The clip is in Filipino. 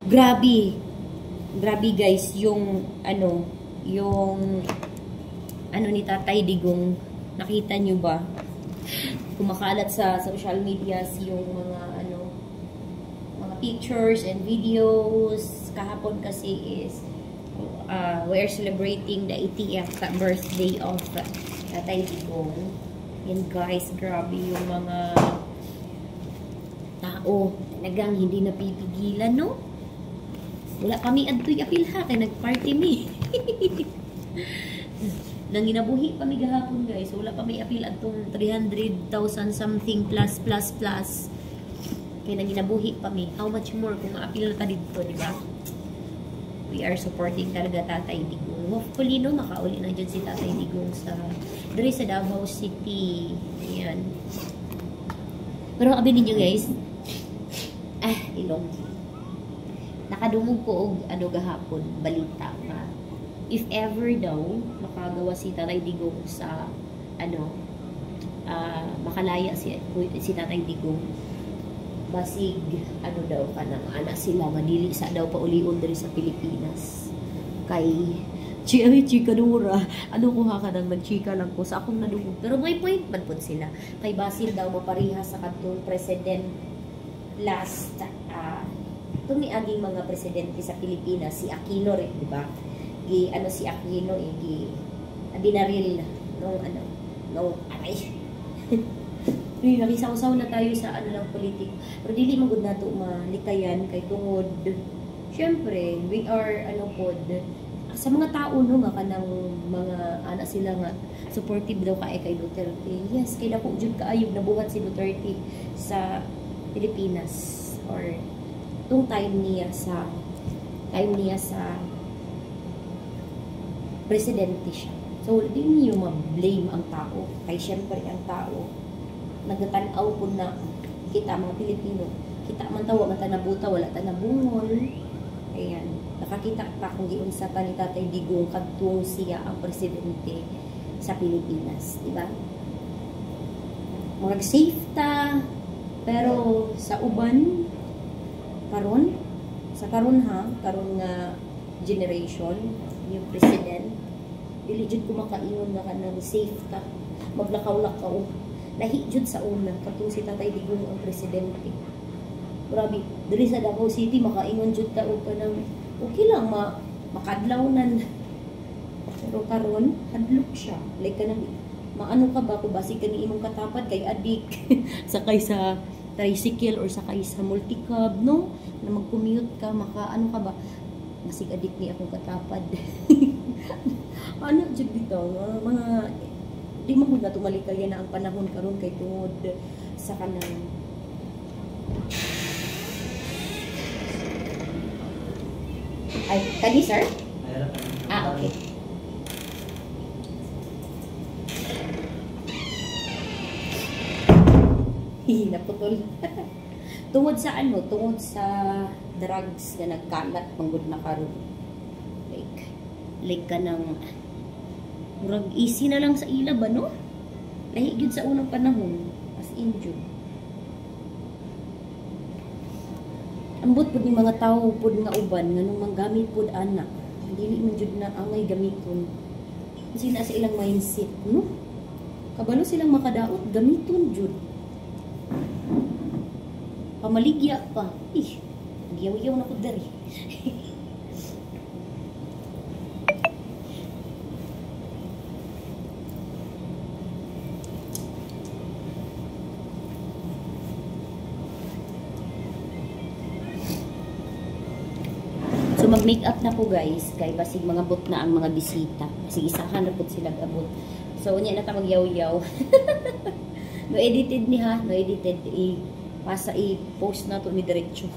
Grabe. Grabe guys, yung ni Tatay Digong, nakita nyo ba? Kumakalat sa social medias yung mga pictures and videos. Kahapon kasi is we're celebrating the 80th birthday of Tatay Digong. And guys, grabe yung mga tao. Talagang hindi napipigilan, no? Wala kami adtoy apil ha, kaya nag-party mi. Nang ginabuhi kami gahapon guys, wala kami apil atong 300,000 something plus. Kaya nang ginabuhi kami. How much more kung maapil na ta dito, di ba? We are supporting talaga Tatay Digong. Hopefully, no, makauli na dyan si Tatay Digong sa Davao City. Ayan. Pero sabi ninyo guys, ilong. Nakadungog ko og gahapon balita nga if ever daw makagawa si Tatay Digong sa makalaya si Tatay Digong, basig daw kanang ana sila madili sa daw paulion diri sa Pilipinas kay chika dura ko ha kanang nagchika lang ko sa akong nadungog, pero may point man pud sila kay basil daw mapariha sa kadtong president last itong niaging mga presidente sa Pilipinas, si Aquino rin, di ba? Si Aquino, binaril nung aray. Nakisaw-saw na tayo sa lang politik. Pero dili magud nato malikayan kay tungod. Syempre, we are sa mga tao no nga kanang mga ana sila nga supportive daw kay Duterte. Yes, kay dako jud kaayog nabuhat si Duterte sa Pilipinas or itong time niya sa presidente siya. So, di niyo ma-blame ang tao. Kaya syempre ang tao, nagtatanaw po na kita mga Pilipino. Kita man tawa, man tanabuta, wala tanabungol. Ayan. Nakakita pa kung giunsa pa ni Tatay Digong kadtong siya ang presidente sa Pilipinas. Diba? Mag-safe ta, pero sa uban, karon nga generation yung president dili jud ko makaingon nga kanang safe ta maglakaw-lakaw lahi jud sa una katong si Tatay Digong ang presidente. Grabe diri sa Davao City makaingon jud ta og kanang okay lang makadlawnan, pero karon hadlok siya like kanang maano ka ba kung basi kani imong katapad kay adik sakay sa tricycle or sakay sa multicab, no? Na mag-commute ka, maka-ano ka ba? Masig adik ni akong katapad. Ano, dyan dito, mga, di mo na tumalikaya na ang panahon karon kay tungod sa kanang ay, kani sir? Okay. Naputol. Tungod sa drugs na nagkalat manggod na karon. Like kanang murag easy na lang sa ila ba, no? Lahi gyud sa unang panahon as in jud. Ambot pud ni mga tawo pud nga uban nganong manggamit pud ana. Dili man jud na angay gamiton. Kasi na sa ilang mindset, no? Kabalo silang makadaot gamiton jud. Pamaligya pa. Giyaw-yaw na ko dari. So mag-make up na po guys, kay basig mga bot na ang mga bisita. Basig isahan na po sila abot. So unya na ta magyaw-yaw. No edited ni ha, no edited pasa i-post na to ni diretso.